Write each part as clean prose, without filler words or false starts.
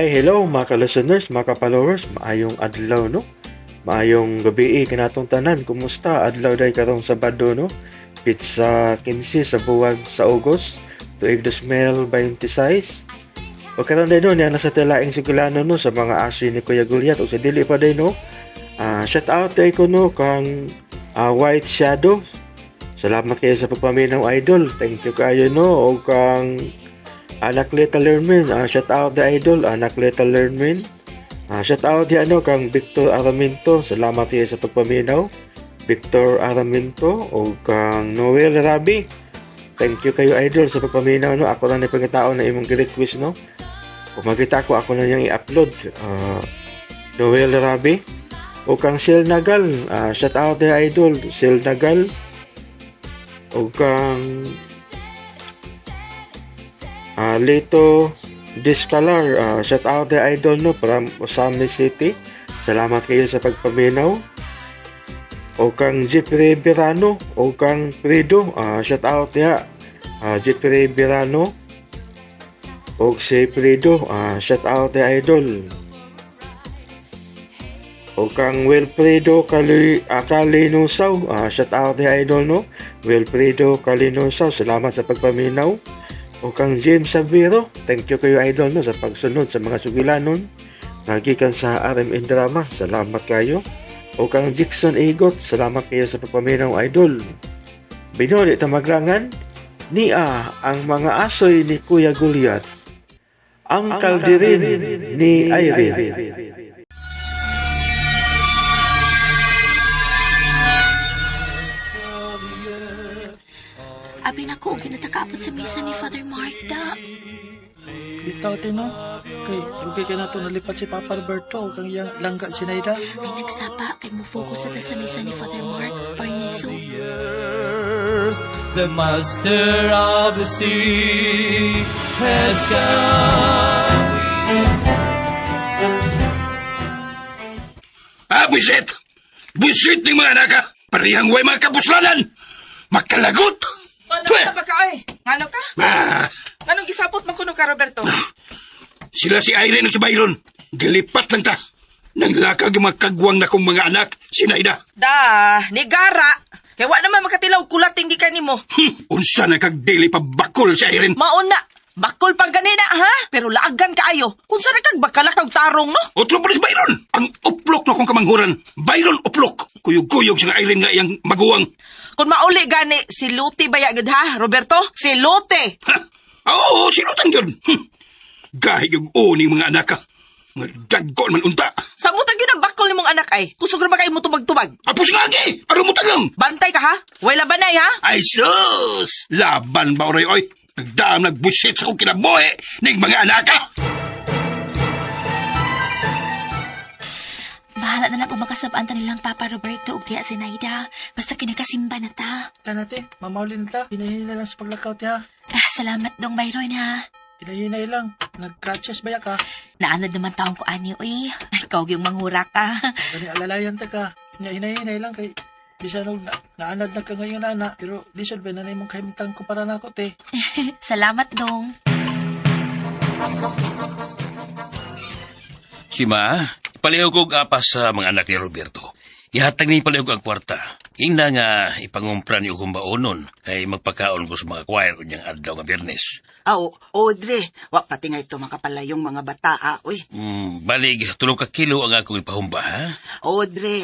Ay, hello mga ka-listeners, mga ka-followers, maayong adlaw no? Maayong gabi kanatong tanan. Kumusta? Adlaw day karong Sabado no? Pizza 15 sa buwan sa August, tuig 2026. O karon day no, niya nasa telaing sigulano no sa mga aso ni Kuya Gulyat o sa dili pa day no. Shout out day ko no kang White Shadow. Salamat kayo sa pagpaminaw idol. Thank you kayo no o kang Anak Little Lermin, shout out the idol, Anak Little Lermin. Shout out di kang Victor Araminto, salamat kayo sa pagpaminaw. Victor Araminto o kang Noel Rabi. Thank you kayo idol sa pagpaminaw no. Ako lang ni pagkatao na imong request no. Kung makita ko ako na niyang i-upload. Noel Rabi o kang Sil Nagal, shout out the idol, Sil Nagal. O kang Lito Discalar, shout out the idol no from Osamni City. Salamat kayo sa pagpaminaw. O kang Jeffrey Birano o kang Prido, shout out ya Jeffrey Birano o si Prido, shout out the idol. O kang Wilfredo Kalinusaw, shout out the idol no Wilfredo Kalinusaw, salamat sa pagpaminaw. O kang James Sabiro, thank you kayo idol no sa pagsunod sa mga sugilanon nagikan sa RMN Drama, salamat kayo. O kang Jackson Igot, salamat kayo sa pagpaminaw idol. Binuli ta maglangan niya ang mga asoy ni Kuya Gulyat, ang kaldirin ni Irene. Abi na ko, ginatakaapot sa misa ni Father Marta. Bitaw tino. Kay ka na ito nalipat si Papa Roberto kang iyang langga si Naida. May nagsapa kay mo focus sa misa ni Father Mark Parniso. The master of the sea has come. Buisit! Buisit ng mga anak ka! Parihang way mga kapuslanan! Makalagot! Ano ka ba ka ay? Ngano ka? Anong gisapot mo kuno ka, Roberto? Sila si Irene at si Byron. Galipat lang ta. Nang lakag yung magkagwang na kong mga anak, si Naida. Ni Gara. Kaya wa naman makatilaw kulat tinggi ka nimo. Unsa na kagdili pa bakol si Irene. Mauna. Bakol pang ganina, ha? Pero laagan kaayo. Unsa na kag bakalakaw tarong, no? Utlok pa rin si Byron. Ang uplok na kong kamanghuran. Byron uplok. Kuyog-kuyog si Irene nga iyang maguwang. Kung mauli gani, si Luti ba yagad, ha, Roberto? Si Luti! Oo, sinutan yun. Gahig yung uning mga anak ka. Mga gagol man unta. Sa mutag yun ang bakol ni mong anak ay. Kusog na ba kayo mo tumag-tumag? Apos nga agi. Aro mo tagang. Bantay ka, ha? Way labanay, ha? Ay sus! Laban ba oray oy? Nagdaam nagbusit sa kong kinabuhi ng mga anak ka. Bahala na lang kung makasabaan ta nilang Papa Roberto ug diya si Naida. Basta kinakasimba na ta. Tanate, mamaulin ta. Hinahinay lang sa paglakaw ti ha. Salamat dong Byron ha. Hinahinay lang. Nag-crutches ba ka? Naanad naman taong ko ani uy. Ikaw yung manghura ka. Gani alalayan ta ka. Hinahinay lang kay bisa nung naanad na ka ngayon na. Pero lisod ba na mong kahimtang ko para na ako te. Salamat dong. Si Ma, palihog kong apas sa mga anak ni Roberto. Ihatag ni palihog ang kwarta. Ingna nga ipangumpra ni Ugong baonon ay magpakaon ko sa mga choir o niyang adlaw nga Biyernes. Audrey, wak pati nga ito makapalayong mga bataa, uy. Balig, 3 kilo ang akong ipahumba, ha? Audrey.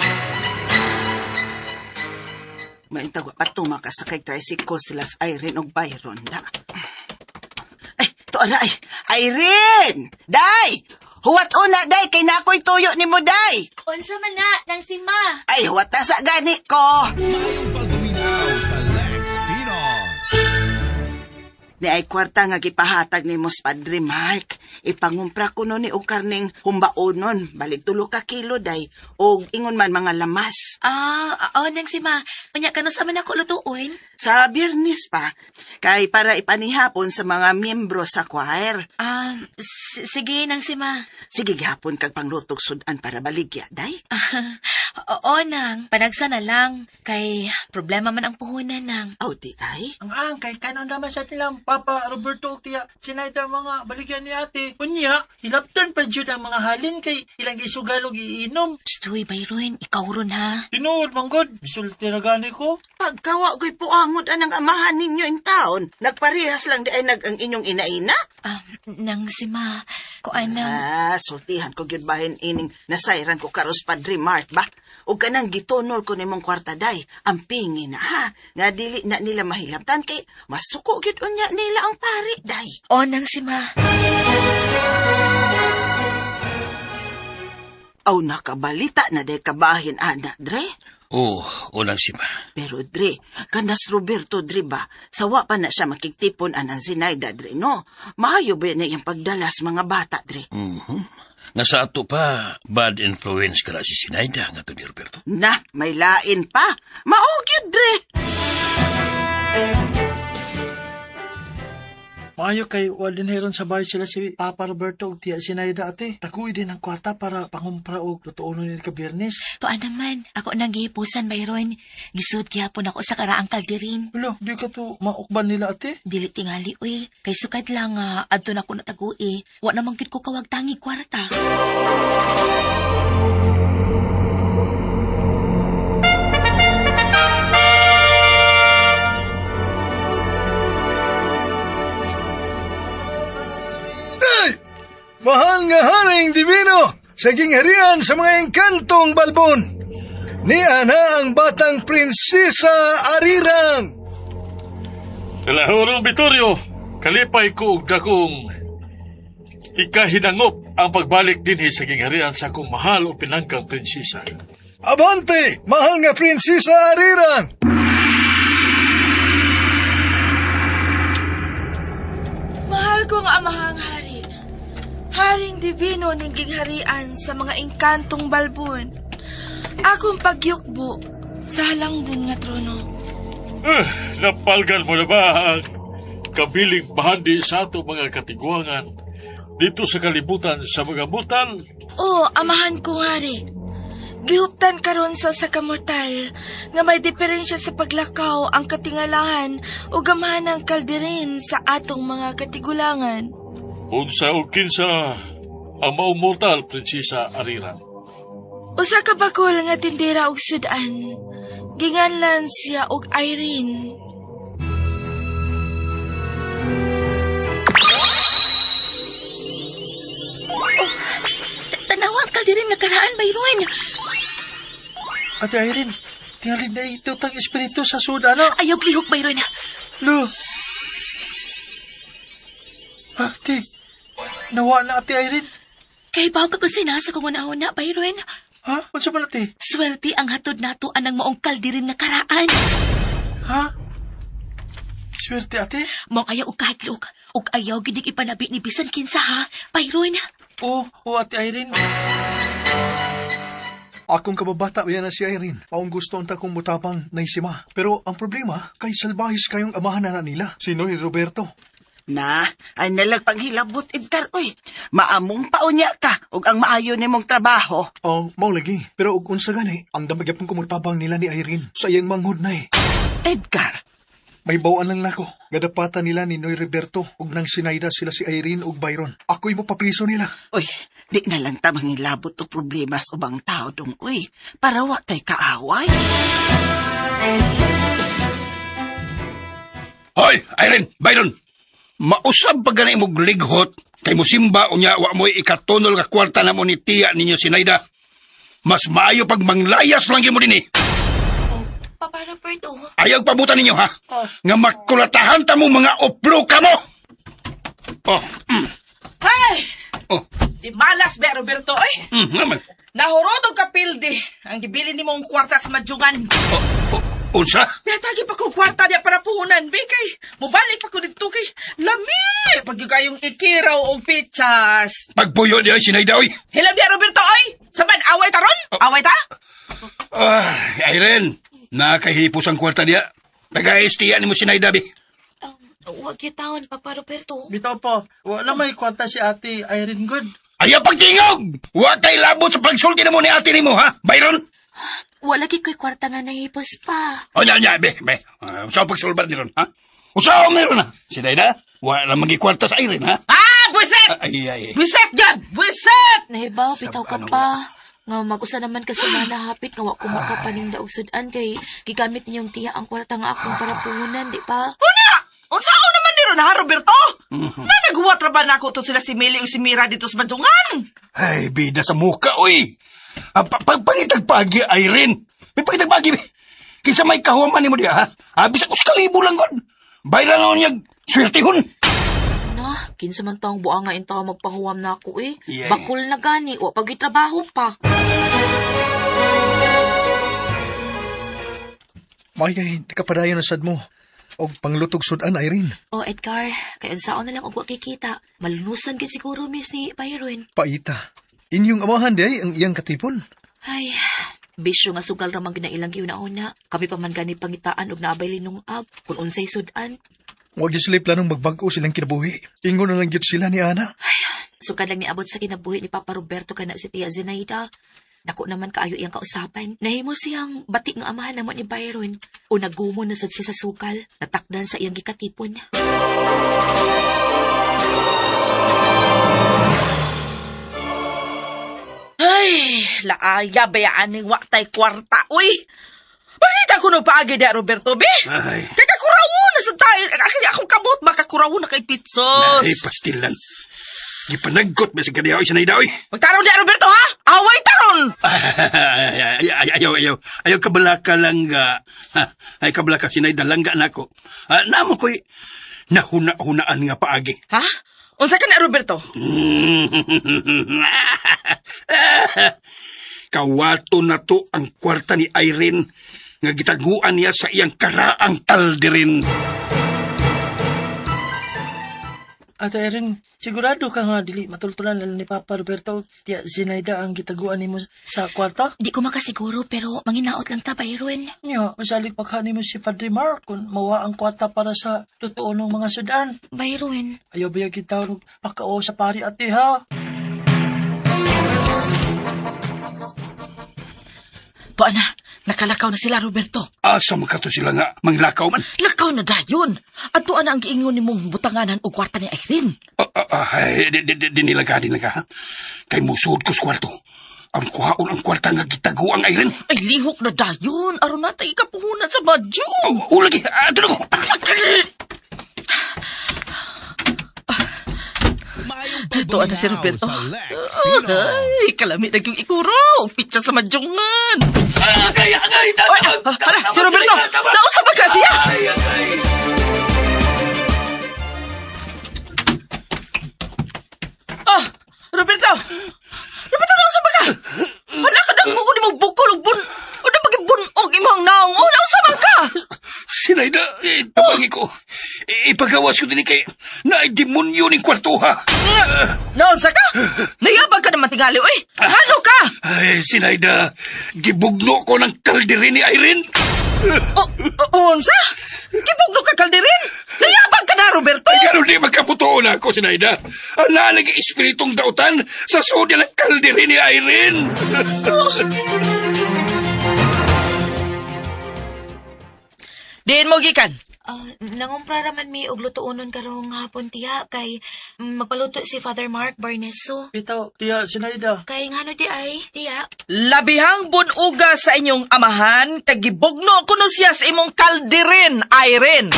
Maintag pa ito makasakay tricycle sila sa Irene o Byron, da. Ay, ito aray. Irene! Day! Huwat una, day, kay nako'y tuyo ni mo, day. Unsa man na, nang si Ma. Ay, huwat na sa gani ko. Mayong pagbuminaw sa Lex Pinon. Ni ay kwarta nga gipahatag ni Mos Padre Mark. Ipangumpra ko nun ni og karning humbaonon. Balik 3 ka kilo, day. O ingon man mga lamas. Nang si Ma. Unya ka na sa man ako lutuin? Sa Biyernes pa. Kay para ipanihapon sa mga miyembro sa choir. Sige nang si Ma. Sige gihapon kag panglutog sudan para baligya, day. Oo, nang. Panagsa na lang. Kay problema man ang puhunan, nang. Aw, di ay. Ang kay kanon naman sa nilang Papa Roberto ug tiya Sinayda mga baligyan ni ate. Unya, hilaptan pa jud ang mga halin kay ilang isugalog iinom. Stoy, Byron. Ikaw ron, ha? Tinuod, manggod. Bisulti na gani ko. Pagkawa ko'y puangod anang amahan ninyo in taon, nagparehas lang di ay ang inyong ina-ina? Nang si Ma. Kuan nang... Sultihan ko gyud bahin ining nasayran ko karos Padre Mart ba? O kanang gitonol ko nimong kwarta day, ang pingin na ha, nga dili na nila mahilabtan kay masuko gyud unya nila ang pari day. O, nang si Ma. Aw nakabalita na day kabahin ana, Dre. Oh, unang si Ma. Pero Dre, kanas Roberto Dre ba, sawa pa na siya makigtipon anang Zinaida Dre, no? Maayo ba niya yung pagdalas mga bata, Dre? Nga sa ato pa, bad influence ka na si Sinayda nga to ni Roberto. Na, may lain pa. Maugyod, Dre. Maayo kay Waldenheron sa bahay sila si Papa Roberto ug tiya Sinayda ate. Taguy din ang kwarta para pangumpra og lutuonon ni kabiyernes. Tuan naman. Ako nang gihipusan, Byron. Gisud gyapon ako sa karaang kalderin. Wala, di ka to maukban nila ate. Dili tingali, uy. Kay sukad lang adto na ko natagui. Wa namang gid ko kawag tangi kwarta. Mahal nga haring divino sa gingharian sa mga engkantong balbon. Ni ana ang batang prinsesa Arirang. Kalahurong Vittorio, kalipay ko og dakong ikahinangop ang pagbalik dinhi sa gingharian sa akong mahal o pinangkang prinsesa. Abante, mahal nga prinsesa Arirang. Mahal kong amahang hari. Haring divino ning gingharian sa mga engkantong balbon. Akong pagyukbo sa halangdon nga trono. Napalgan mo na ba ang kabiling bahandi sa ato mga katigwangan dito sa kalibutan sa mga butal? Oo, amahan ko hari. Gihuptan karon sa sakamortal nga may diferensya sa paglakaw ang katingalahan o gamahan ng kalderin sa atong mga katigulangan. Unsa o kinsa ang maumortal, Prinsesa Arirang? Usa ka bakol nga tindera og sudan. Ginganlan siya og Irene. Tanawa ang kalderin nga karaan, Byron. Ate Irene, tingalin na ito tang espiritu sa sudana. Ayaw lihok, Byron. Lo. Ate, nawa na Ate Irene. Kay bago ka sinasa kong una-una, Byron. Ha? Unsa man ate? Swerte ang hatod nato anang maong kalderin nga karaan. Ha? Swerte ate? Mong ayaw og kahadlok. Og ayaw gidig ipanabi ni bisan kinsa, ha, Byron. Oo, Ate Irene. Akong kababata yan na si Irene. Paong gusto unta kong mutapang na isima. Pero ang problema, kay salbahis kayong amahan na nila. Sino ni Roberto? Na, ay nalagpaghilabot Edgar, oy. Maamong paunya ka, ug ang maayo nimong trabaho. Oh, mao lagi. Pero ug unsa gani, ang damagapong kumutabang nila ni Irene sa iyang manghud na Edgar, may bawaan lang nako. Gadapatan nila ni Noy Roberto ug nang Sinayda sila si Irene ug Byron. Ako'y mapapriso nila. oy, di na lang ta mangilabot og problema sa ubang tao dong, oy. Para wa tay kaaway. Hoy, Irene, Byron! Mausab pa gani mong lighot kay musimba unya wa mo'y ikatunol ka kwarta na mo ni tiya ninyo Sinayda. Mas maayo pag manglayas lang mo din Papa Roberto. Ayaw pabutan ninyo, ha? Nga makulatahan ta mo mga oplo ka mo! Hey! Oh. Di malas ba, Roberto, oy? Naman. Nahurod og kapildi ang gibili ni mong kwarta sa madjungan. Unsa? Natagi pa kong kwarta niya para puhunan, kay mubalik pa ko dito kay lami. Pag yung kayong ikiraw o pichas. Pagpuyo niya, Sinayda, oy! Hilam niya, Roberto, oy! Saban, away ta ron? Away ta? Irene, nakahipos ang kwarta niya. Nag-aistiya ni mo Sinayda, bi. Huwag yung taon, Papa Roberto. Bitaw po, wala may kwarta si Ate Irene good. Ayaw pagtingog! Huwag tayo labot sa pagsulti na mo ni ate ni mo, ha, Byron? Wala lagi ko'y kwarta nga nahipos pa. O, nya, be. Saan pagsulbar ni ron, ha? Usaw meron na. Si Dayda, wala magikwarta sa Irene, ha? Buisit! Ay. Buisit dyan! Buisit! Nahibaw, bitaw ka pa. Nga mag-usa naman kasi manahapit nga wa ko makapaning daog sudan kay gigamit ninyong tiya ang kwarta nga akong para puhunan, di ba? Una! Unsao naman ni ron ha, Roberto? Na naghuwat ra ba na ako to sila si Mili o si Mira dito sa Badungan? Ay, bida sa muka, oy. Pagitagpagi, Irene. May pagitagpagi, be. Kisa may kahuaman ni mo diya, ha? Bisag uskalibo lang, God. Bayran na niyag, swertihon. Na, kinsa man taong buang nga intaw magpahuwam na ako eh. Yay. Bakul na gani, wa pagitrabaho pa. Mayay, di ka padayon na sad mo. O panglutog sudan, Irene. Oh, Edgar, kay unsaon na lang og wa kikita. Malunusan gid siguro miss ni Byron. Paita. Inyong amahan di ang iyang katipon. Ay, bisyo nga sugal ra man gid na ilang giuna-una. Kami pa man gani pangitaan og naabay linong ab kun unsay sudan. Huwag sila planong magbago silang kinabuhi. Ingon na lang yun sila ni Ana. Sukad lang niabot sa kinabuhi ni Papa Roberto kana si Tia Zenaida. Dako naman kaayo iyang kausapan. Nahimo siyang bati nga amahan naman ni Byron. O nagumon na sad siya sa sukal. Natakdan sa iyang gikatipon. Ay, laaya bayaan ng waktay kwarta, uy! Bakit ako no paagi da, Roberto, be? Ay. Kaya kakurawo na sa tayo. Kaya akong kabot, makakurawo na kay Pitsos. Ay, pastilan. Gipanaggot, ba si Kadiyaw, Sinayda, oy. Magtaron di, Roberto, ha? Away taron! Ayaw kabalaka lang ga. Ay kabalaka Sinayda lang ga nako. Namo ko'y nahuna-hunaan nga paagi. Ha? Unsa ka na, Roberto? Kawato na to ang kwarta ni Irene nga gitaguan niya sa iyang karaang talderin. Ate Erin, sigurado ka nga dili matultulan lang ni Papa Roberto tiya Zinaida ang gitaguan nimo sa kwarta? Di ko makasiguro pero manginaot lang ta, Byron. Nya, masalig pa ka nimo si Padre Mark kung mawa ang kwarta para sa totoo ng mga sudan. Byron, Ayaw ba yung kita pakao sa pari ate ha? Buana, nakalakaw na sila, Roberto. Asa makato sila nga manglakaw man? Lakaw na dayon. At tuan ang giingon ni mong butanganan o kwarta ni Irene. Ay, dinilaga. Kay musud ko sa kwarto. Ang kuhaon ang kwarta nga gitago ang Irene. Ay, lihok na dayon. Aron na tayo kapuhunan sa badyo. Ulagi, ito na mo. Tuan na si Roberto. Sa Lex Pino. Ay, kalamit na yung ikuro. Pitsa sa madyungan. Agay, Hala, si Roberto, nausap ba ka siya? Roberto, nausap ba ka? Hala ka na ko di mo bukol og bun. O na pag-bunog imong naong. O, nausap ba ka? Sinayda, tabangi ko. Ipagawas ko din kay naidemonyo ni kwarto, ha? Naunsa ka? Nayabag ka naman tingali, uy. Ano ka? Ay, Sinayda, gibugno ko ng kalderin ni Irene. Unsa? Gibugno ka kalderin? Nayabag ka na, Roberto. Ay, gano'n di magkaputoon ako, Sinayda. Ang espiritong dautan sa sodya ng kalderin ni Irene. Diin mo gikan. Nangumpra raman mi og lutoonon karong hapon tiya kay magpaluto si Father Mark Barneso. Bitaw, tiya Zinaida. Kay ngano di ay, tiya? Labihang bunuga sa inyong amahan, kagibugno kuno siya sa imong kalderin, Irene.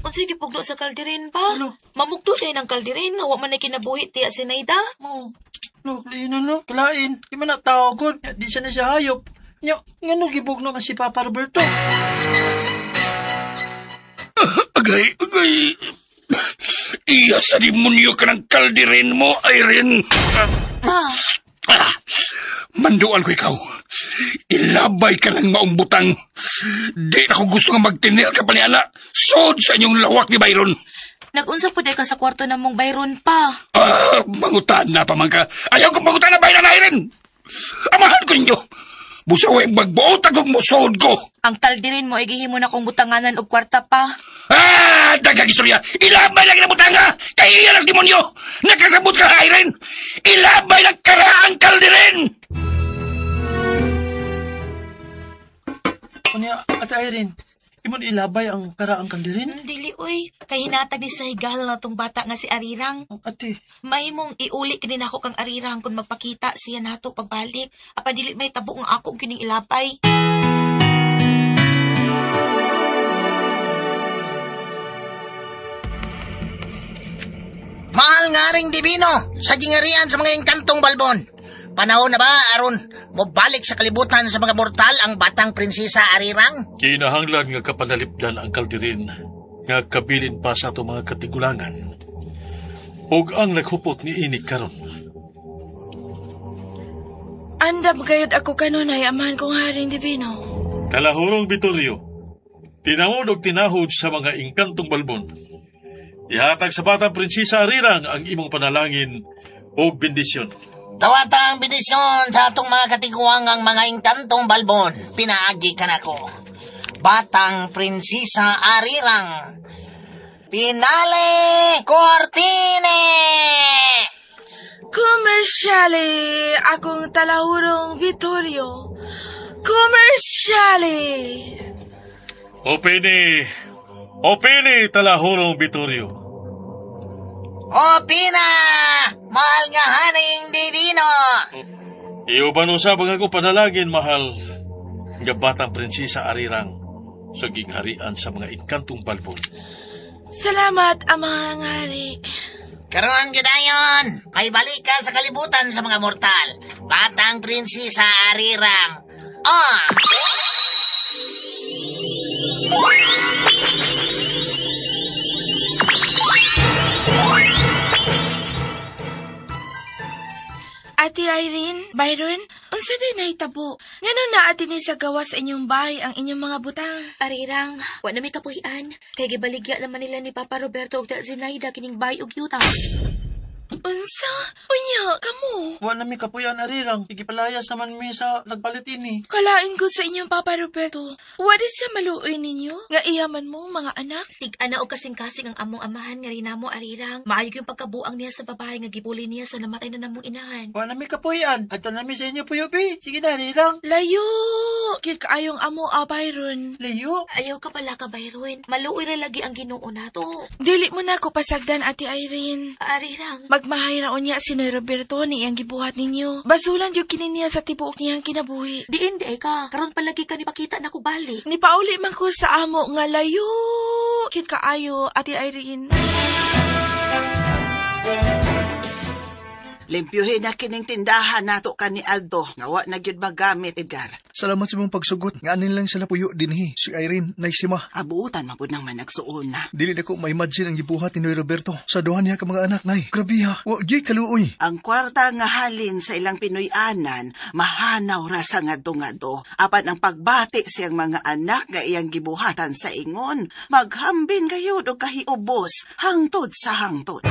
Unsay gipugno sa kalderin pa? Ano? Mamugdo siya ng kalderin nga wa man ay kinabuhi tiya Zinaida. Mo, no, liinan no, kalain. Di man natawagod, di siya na siya hayop. Nya, ngano gibugno man si Papa Roberto? Agay. Iya sa demonyo ka ng kalderin mo, Irene. Manduan ko ikaw. Ilabay ka ng maumbutang. Di na ko gusto nga magtinil ka pa ni Ana. Sod sa inyong lawak ni Byron. Nag-unsa po ka sa kwarto na mong Byron pa. Mangutan na pa man ka. Ayaw ko mangutan na Byron, Irene. Amahan ko ninyo. Busaway magbuot akong musod ko. Ang kalderin mo ay gihimo na kong butanganan og kwarta pa. Dagang istorya. Ilabay lang na butanga. Kaya iyan ang demonyo. Nakasabot ka, Irene. Ilabay lang karaang kalderin. Unya, Ate Irene, imon ilabay ang karaang kaldirin? Dili, uy. Kay hinatag ni sa higal na tong bata nga si Arirang. Ate, May mong iuli kinin ako kang Arirang kung magpakita siya nato pagbalik. Apa dili may tabo nga ako kining ilapay. Mahal nga ring Divino sa gingarian sa mga engkantong balbon. Panahon na ba aron mo balik sa kalibutan sa mga mortal ang batang prinsesa Arirang? Kinahanglan nga kapanalipdan ang kaldirin nga kabilin pa sa ato mga katigulangan. Og ang naghupot ni Inik karon. Andam kayod ako kanunay, amahan kong Haring Divino. Kalahurong Vittorio, tinawod og tinahod sa mga engkantong balbon. Ihatag sa batang prinsesa Arirang ang imong panalangin o bendisyon. Tawata ang bidisyon sa atong mga katiguangang mga engkantong balbon. Pinaagi ka na ko. Batang prinsesa Arirang. Pinale Cortine! Komersyale, akong talahurong Vittorio. Komersyale! Opini, talahurong Vittorio. Opina! Mahal nga Haring Divino! Iuban usab ang ako panalangin, mahal nga batang prinsesa Arirang sa gingharian sa mga engkantong balbon. Salamat, amahang hari. Karoon gidayon, may balik ka sa kalibutan sa mga mortal. Batang prinsesa Arirang. Oh! Ate Irene, Byron, unsa din na itabo? Ngano na ati ni sa gawas sa inyong bahay ang inyong mga butang? Arirang, wa na may kapuhian. Kay gibaligya naman nila ni Papa Roberto og Zinaida kining bay og yuta. Unsa? Unya, kamo? wa na mi kapuyan Arirang. Igipalayas naman mi sa nagpalit ini. Kalain ko sa inyong Papa Roberto. Wadi siya maluoy ninyo? Nga iyaman mo, mga anak? Tig-ana og kasing-kasing ang among amahan nga rinamo Arirang. Maayog yung pagkabuang niya sa babae nga gibuli niya sa namatay na namong inahan. Wa na mi kapuyan. Ato na mi sa inyo puyo-pi. Sige na, Arirang. Layo! Kit kaayong amo, Byron. Layo. Ayaw ka pala ka, Byron. Maluoy ra lagi ang Ginoo nato. Dili mo na ako pasagdan, Ate Irene. Arirang, Magmahay raon niya si Noy Roberto ni iyang gibuhat ninyo. Basulan yung kinin niya sa tibuok niyang kinabuhi. diin di ka. Karon palagi ka ni pakita na ko balik. Ni pauli man ko sa amo nga layo. Kit kaayo, Ate Irene. Limpyuhin na kining tindahan nato ka ni Aldo. Nga wa na gyud magamit, Edgar. Salamat sa mong pagsugot. Nga anin lang sila puyo dinhi. Si Irene, naisima. Abuutan mapud nang managsuon na. Dili na ko ma-imagine ang gibuhat ni Noy Roberto. Sa duhan niya ka mga anak, nay. Grabe ha. Wa gyud kaluoy. Ang kwarta nga halin sa ilang Pinoy-anan, mahanaw ra sa ngado-ngado. Apan ang pagbati siyang mga anak nga iyang gibuhatan sa ingon, maghambin kayo o kahiubos, hangtod sa hangtod.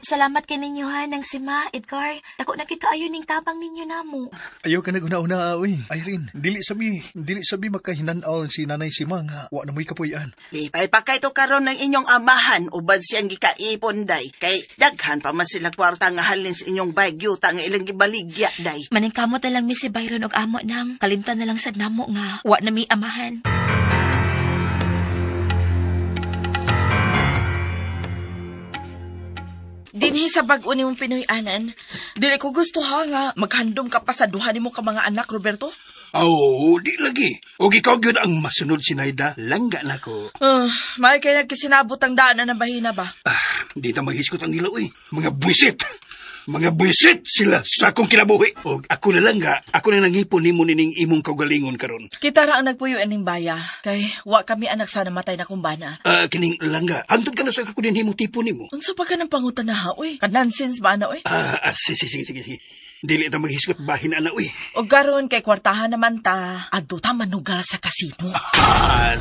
Salamat kay ninyo ha nang sima, Edgar. Dako na kit kaayo ning tabang ninyo namo. Ayaw ka na guna-una, oy. Irene, dili sabi makahinanaw si Nanay Sima nga wa na mo'y kapuyan. Lipay pa kay to karon ng inyong amahan, ubad siyang gikaipon, day. Kay daghan pa man sila kwarta nga halin sa inyong bagyuta nga ilang gibaligya, day. Maningkamot na lang mi si Byron og amo nang. Kalimtan na lang sad namo nga wa na mi amahan. Dinhi sa bag-o ni mong Pinoy-anan, dili ko gusto ha nga maghandom ka pa sa duha ni mo ka mga anak, Roberto. Di lagi. O ikaw yun ang masunod si Naida, langga na ko. May kaya nagkisinabot ang daanan ng bahina ba? Di na maghiskot ang nila, Mga buwisit. Mga buwisit sila sa akong kinabuhi. O ako na langga, ako na nangipon ni mo nining imong kaugalingon karon. Kita ra ang nagpuyo aning baya, kay wa kami anak sa namatay na kumbana. Kining langga, hantod ka na sa kakunin himong tipo ni mo. Unsa pa ka ng pangutan na ha, uy? Nonsense ba na, uy? Sige. Dili ta maghiskot bahin ana, O garon kay kwartahan naman ta, adto ta manugal sa kasino.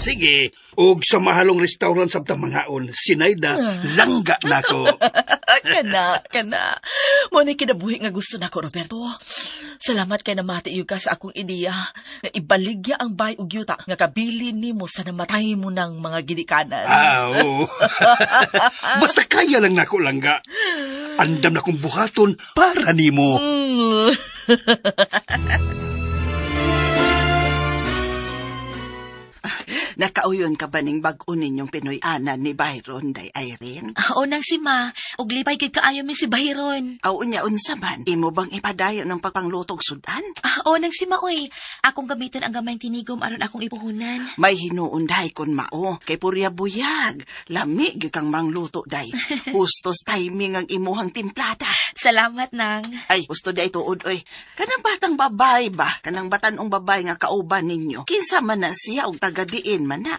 Sige. Og sa mahalong restaurant sa mangaon, si Naida, langga na ko. Kana. Mo ni kinabuhi nga gusto nako, Roberto. Salamat kay namati yung ka sa akong ideya nga ibaligya ang bay ug yuta nga kabilin nimo sa namatay mo ng mga ginikanan. Oo. Basta kaya lang nako langga. Andam na kong buhaton para nimo. Nakauyon ka ba ning bag-o ninyong Pinoy-anan ni Byron, day Irene? O nang si Ma, ug lipay gid kaayo mi si Bayron. Aw unya unsa man, imo bang ipadayon ng pagpanglutog sudan? O nang si Ma, oy. Akong gamiton ang gamayng tinigom aron akong ipuhunan. May hinuon day kon mao, kay purya buyag. Lami gyud kang mangluto day. Hustos timing ang imuhang timplada. Salamat nang. Ay, gusto day tuod oy. Kanang batang babay ba? Kanang batanong babay nga kauban ninyo. Kinsa man na siya og taga-diin man na.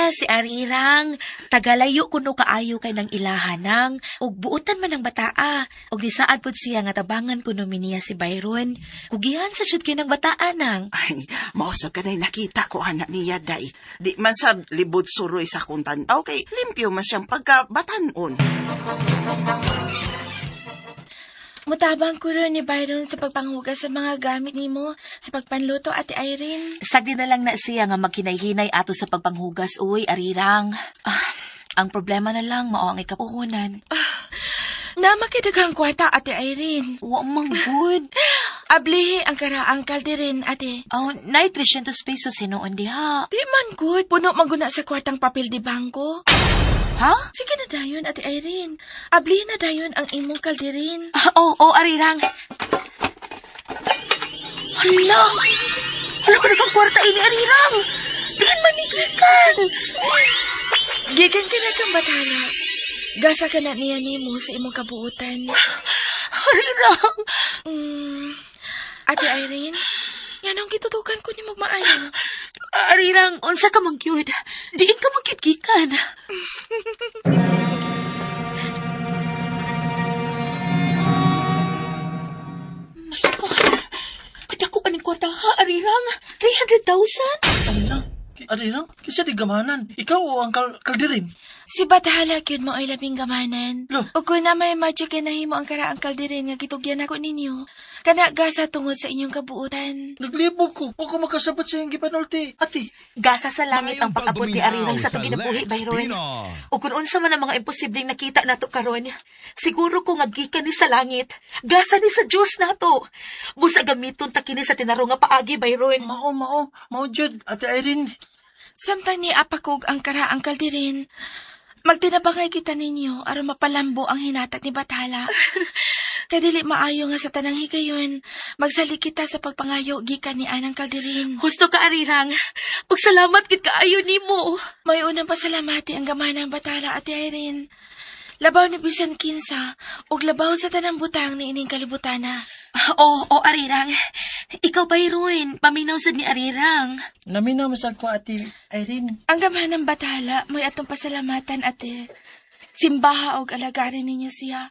Si Arirang. Tagalayo kuno kaayo kay nang ilahanang. Ug buutan man ang bataa. Ug nisaad pod siya nga tabangan kuno miniya si Byron. Kugihan sa syud kay nang bataan nang. Ay, mausap ka na nakita ko anak niya day. Di man sab libod suroy sa kung tanaw kay limpyo man siyang pagkabatanon. Mutabang ko rin ni Byron sa pagpanghugas sa mga gamit nimo sa pagpanluto, Ate Irene. Sagdi na lang na siya nga maghinay-hinay ato sa pagpanghugas, uy, Arirang. Ang problema na lang, mao ang ikapuhunan. Namakidaghang kwarta, Ate Irene. Wa mang good. Ablihi ang karaang kalderin, Ate. Nay 300 pesos sinuon diha. Di man good. Puno maguna sa kwartang papel di bangko. Ha? Sige na dayon, Ate Irene. Ablihi na dayon ang imong kalderin. Arirang. Hala! Hala ka na kang kwarta ini, Arirang! Diin manigikan! Gikan ka na kang batala. Gasa ka na niya nimo sa imong kabuutan. Arirang! Ate Irene, yan ang gitutukan ko ni magmaayo. Arirang, unsa ka mangyud? Diin ka magkitgikan. My God! Kadako ka ng kwarta ha, Arirang? 300,000? Arirang, kisa di gamanan. Ikaw o ang kaldirin? Si Bathala yun mo ay labing gamanan. Lo. O kung na may magic na himo ang karaang kalderin nga gitugyan ako ninyo, kana gasa tungod sa inyong kabuutan. Naglibog ko. O kung makasabat sa iyong gipanulti. Ati. Gasa sa langit ang pag-abot ni Arirang sa itong ginabuhi, Byron. O kung unsa man ang mga imposibleng nakita nato karon, siguro ko nga gikan ni sa langit. Gasa ni sa Diyos nato. Busa gamiton ta kini sa tinaro nga paagi, Byron. Mao jud, Ate Irene. Samtang ni apakog ang karaang kalderin, magtinabangay kita ninyo aron mapalambo ang hinatat ni Bathala. Kadili maayo nga sa tanang higayon, magsali kita sa pagpangayo gikan ni Anang Kalderin. Husto ka, Arirang. Ug salamat gid kaayo nimo. May unang pasalamati ang gamanang Bathala, Ate Irene. Labaw ni bisan kinsa, ug labaw sa tanang butang ni ining kalibutana. Arirang. Ikaw, Byron, paminaw sad ni Arirang. Naminaw masal ko, Ate Irene. Ang gamanang Bathala, may atong pasalamatan, Ate. Simbaha og alagarin ninyo siya.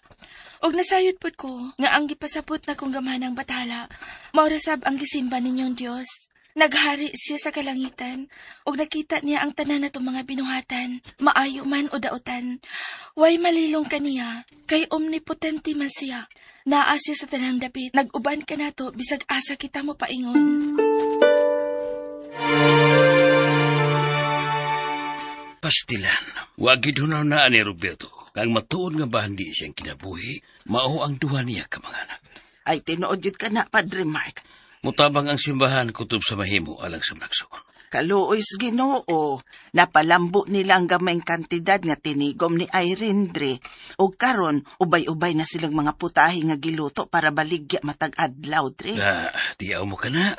Og nasayod pod ko nga ang gipasabot na kong gamanang Bathala, maurasab ang gisimba ninyong Dios. Naghari siya sa kalangitan, og nakita niya ang tanan natong mga binuhatan, maayo man o dautan. Way malilong kaniya, kay omnipotente man siya. Naa siya sa tanang dapit, nag-uban ka na to, bisag asa kita mo paingon. Pastilan, wagid hunaw na ni Roberto. Kang matuon nga bahandi siyang kinabuhi, mao ang duha niya ka mga anak. Ay, tinuod yun ka na, Padre Mark. Mutabang ang simbahan kutob sa mahimo alang sa nagsuon. Kaluoys Ginoo, napalambo nila ang gamayng kantidad nga tinigom ni Irene Dre. O karon, ubay-ubay na silang mga putahe nga giluto para baligya matag adlaw, Dre. Tiyaw mo ka na.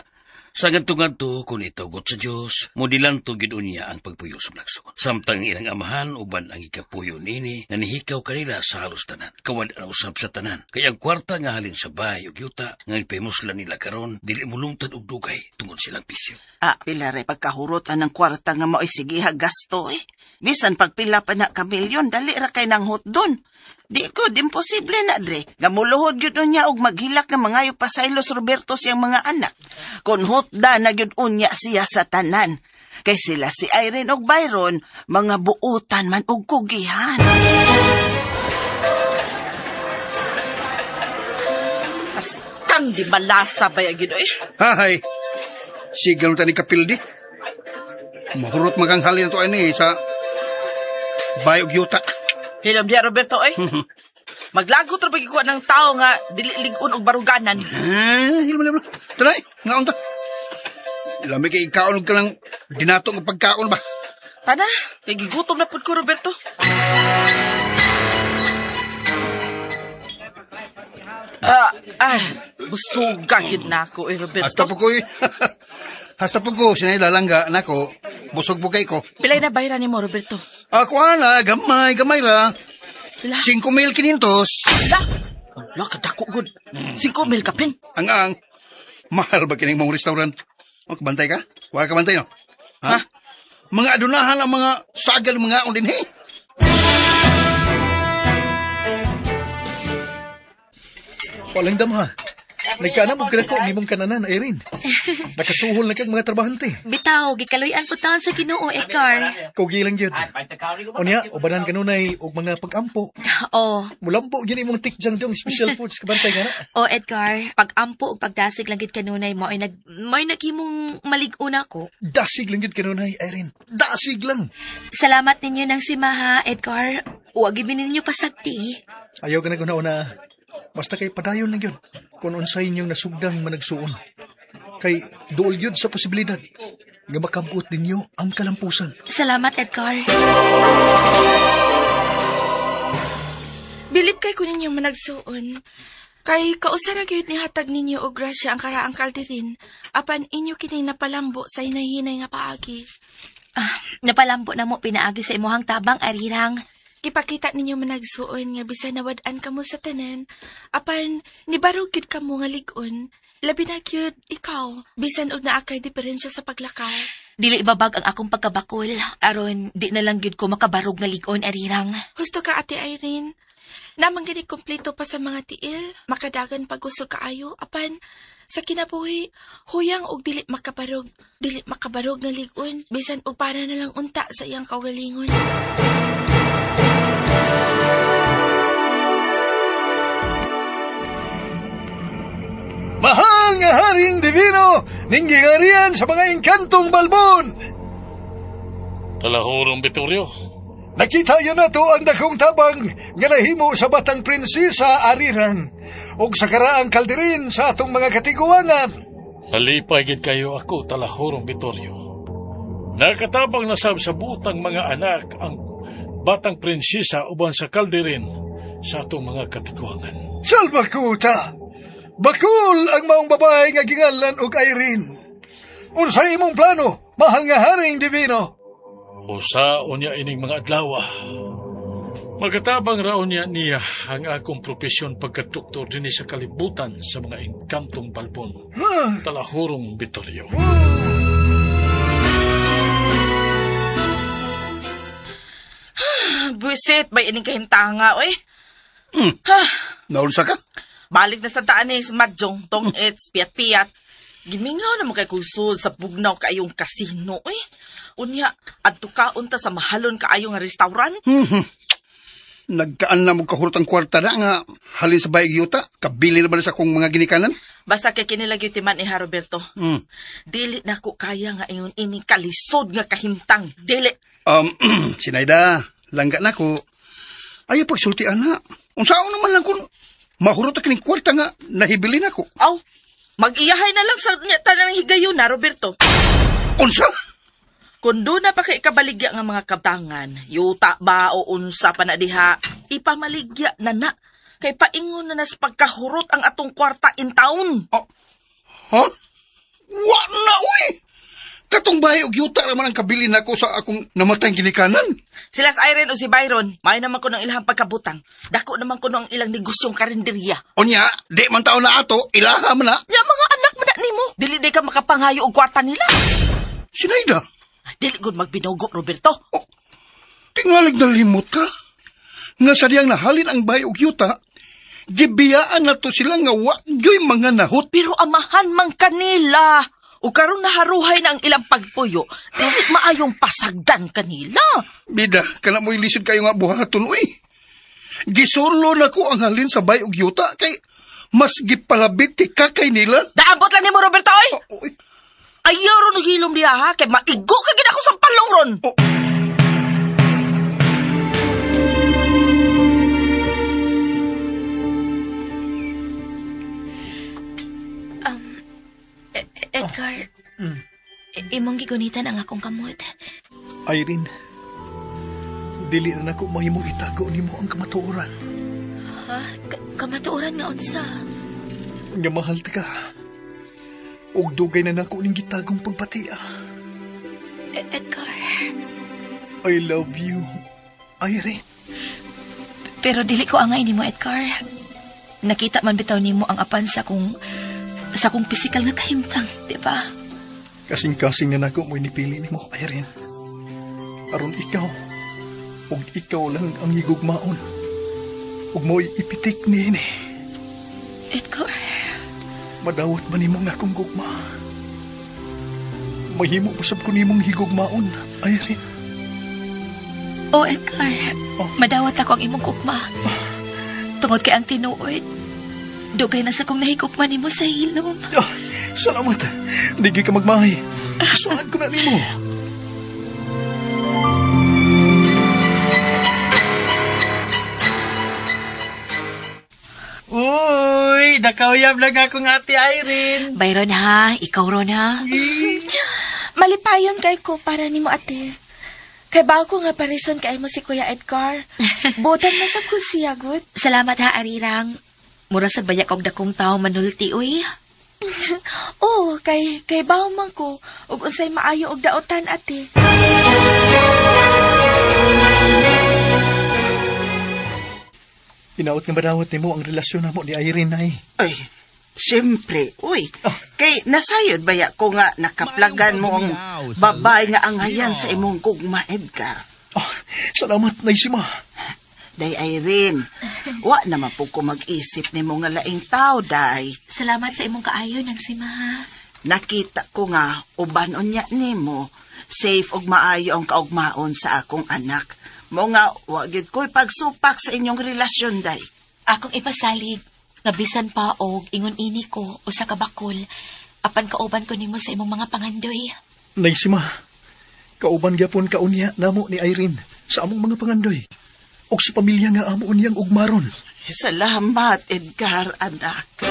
Sa ganto-ganto, kung itugot sa Diyos, mudilan to gid unya ang pagpuyo sa nagsuon. Samtang ilang amahan, uban ang ikapuyo nini, nga nihikaw kanila sa halos tanan. Kawad ang usab sa tanan. Kaya ang kwarta nga halin sa bahay o yuta, nga ipamuslan nila karon, dili mulungtad og dugay, tungod silang pisyo. Pilare, pagkahurot ng kwarta nga mao'y sigiha gasto eh. Bisan pagpila pa na kamilyon, dali ra kay nang hotdon. Di ko, imposible na, Dre. Gamuluhod yun niya og maghilak nga mga pasaylos Roberto siyang mga anak. Kon hotda na yun unya siya sa tanan. Kay sila si Irene og Byron, mga buutan man og kugihan. Astang di malasa ba yung ginoy? Hahay, sigal tani kapildi. Mahurot magang halin to ani sa bayog yuta. Hilom diya, Roberto, eh? Maglagot ra pagikuha ng tao nga dili ligon og baruganan. Hilman. Tanay, ngaon ta. Lami kay ikaon ka lang dinato ng pagkaon ba? Tana, kay gigutom na pud ko, Roberto. Busuga gid na ako, Roberto. Hasta po ko, sinay lalangga nako. Busog po kay ko. Pilay na bayran ni mo, Roberto? Ako ana, gamay ra. Pila? 5,500. Wala ka dako good. 5,000 ka pin. Ang mahal ba kining mong restaurant? O, kabantay ka? Huwag ka bantay, no? Ha? Mga adunahan ang mga sagal mga din, he? Walang damha. Nagkana mo ko ni mong kananan, Irene. Nakasuhol na kang mga trabahante. Bitaw, gikaluyan po taon sa Ginoo, Edgar. Kaugi lang yun. O niya, ubanan kanunay og mga pag-ampo. Oh. Mulampo, yun imong tikjang dong special foods kabantay ka na. Oh, Edgar, pag-ampo o pagdasig lang gid kanunay mo ay nagimong malig-una ko. Dasig lang yun kanunay, Irene. Dasig lang. Salamat ninyo ng simaha, Edgar. Huwag ibinin ninyo pasagti. Ayaw ka na una. Basta kay padayon lang yun. Kung unsay inyong nasugdang managsuon. Kay duol yun sa posibilidad nga makabuot ninyo ang kalampusan. Salamat, Edgar. Bilib kay ko ninyo managsuon. Kay kausara gyud ni hatag ninyo og grasya ang karaang kalderin. Apan inyo kini napalambo sa hinahinay nga paagi. Napalampo na mo pinaagi sa imuhang tabang, Arirang. Ipakita ninyo managsuon nga bisan nawad-an kamo sa tanan. Apan nibarog gyud kamo nga lig-on. Labi na gyud ikaw bisan og naa kay diferensya sa paglakaw. Dili ibabag ang akong pagkabakol. Aron, di na lang gyud ko makabarog nga lig-on, Arirang. Husto ka, Ate Irene. Namang gani kompleto pa sa mga tiil, makadagan pag-usog kaayo. Apan, sa kinabuhi, huyang og dili makabarog nga lig-on. Bisan og para na lang unta sa iyang kaugalingon. Mahal nga Haring Divino, ninggingarian sa mga engkantong balbon. Talahurong Vittorio. Nakita yun na to ang dakong tabang nga nahimo sa batang prinsesa Arirang ug sa karaang kalderin sa atong mga katiguangan. Halipay gid kayo ako, Talahurong Vittorio. Nakatabang na sa butang mga anak ang batang prinsesa uban sa kalderin sa atong mga katiguangan. Salbakuta! Bakul ang maong babae nga gingalan og Irene. Unsay imong plano, mahal nga Haring Divino? Usaon niya ining mga adlaw. Magatabang raon niya ang akong propesyon pagkadoktor din sa kalibutan sa mga engkantong balbon. Talahurong Vittorio. Buisit, bay ining kahintanga, oy. Naulsa ka? Balik na sa taan ni Madjong, tong its, piat-piat. Gimingaw naman kay kusod sa bugnaw kaayong kasino, eh. Unya, adto kaon ta sa mahalon kaayong nga restaurant. Nagkaan na mo kahurot ang kwarta na nga halin sa bayag yuta. Kabili naman sa kong mga ginikanan. Basta kay kinilag yutiman iha, Roberto. Dili na ko kaya nga ingon ining kalisod nga kahimtang. Dili. Sinayda, langga na ko. Ayaw pagsultian na. Unsaon naman lang kung mahurot ang kining kwarta nga nahibilin ako. Aw, mag-iyahay na lang sa tanang higayon na, Roberto. Unsa? Kung doon na pa kay kabaligya nga mga kabtangan, yuta ba o unsa pa na diha, ipamaligya na na. Kay paingon na nas pagkahurot ang atong kwarta in taon. Ha? Wa na, uy! Katong bahay og yuta naman ang kabilin ako sa akong namatay ginikanan. Sila sa Irene o si Byron, may naman ko ng ilang pagkabutang. Dako naman ko ng ilang negosyong karinderya. Onya, di man tao na ato, ilaha man na. Ya mga anak man na nimo. Dili di ka makapangayo og kwarta nila. Sinayda? Dili gud magbinugo, Roberto. Tingalig na limot ka. Nga sa diyang nahalin ang bahay og yuta, gibiyaan na to sila nga wagyoy mga nahot. Pero amahan man kanila. O karon naharuhay na ang ilang pagpuyo, dili maayong pasagdan kanila. Bida, kana mo ilisod kayo nga buhaton, uy. Gisulo na ko ang halin sa bahay og yuta, kay mas gipalabit ti kakay nila. Daabot lang ni mo, Roberto, oy! Ayaw ron hilom diha, ha? Kay maigo ka gid ako sa palong ron. Edgar, imong gigunitan ang akong kamot. Irene, dili na nako mahimong itago nimo ang kamatuoran. Ha? Kamatuoran nga unsa? Nga mahal ta ka. Ug dugay na nako ning gitagong pagbatia. Edgar. I love you, Irene. Pero dili ko angay nimo, Edgar. Nakita man bitaw nimo ang apan sa kong pisikal nga kahimtang, di ba? Kasing-kasing na nako mo inipili nimo, Irene. Aron ikaw, ug ikaw lang ang higugmaon. Ug mo'y ipitik niini. Edgar. Madawat ba nimo nga akong gugma? Mahimo pasab ko nimong higugmaon, Irene. Oh, Edgar. Madawat ako ang imong kukma. Tungod kay ang tinuod. Dugay na sa kong nahigugma nimo sa hilom. Salamat. Digi ka magmahay. Suhan ko na nimo. Uy, nakauyab lang ako ng ate Irene. Byron ha, ikaw ron ha. Malipayon kay ko para nimo ate. Kay bago nga parison kay mo si Kuya Edgar. Butang na sa kusiya, good. Salamat ha, Arirang. Mura sa bayak og dakong tao manulti, uy. Oo, kay bawo man ko. Ug unsay maayo og daotan ate. Inaot nga madawat nimo ang relasyon namo ni Irene ay. Ay, siyempre, uy. Kay nasayod baya ko nga nakaplagan mo ang babae nga anghayan sa imong gugma, Edgar. Salamat, Naisima. Day Irene, wa naman po ko mag-isip ni mo nga laing tao, day. Salamat sa imong kaayo ng sima ha. Nakita ko nga, uban unya nimo, safe og maayo ang kaugmaon sa akong anak. Mo nga, wagid ko'y pagsupak sa inyong relasyon, day. Akong ipasalig, nga bisan pa og ingon ini ko o sa kabakol, apan kauban ko nimo sa imong mga pangandoy. Naisima, kauban gyapon kaunya namo ni Irene sa among mga pangandoy. Og sa pamilya nga amo niyang ugmaron. Salamat, Edgar, anak.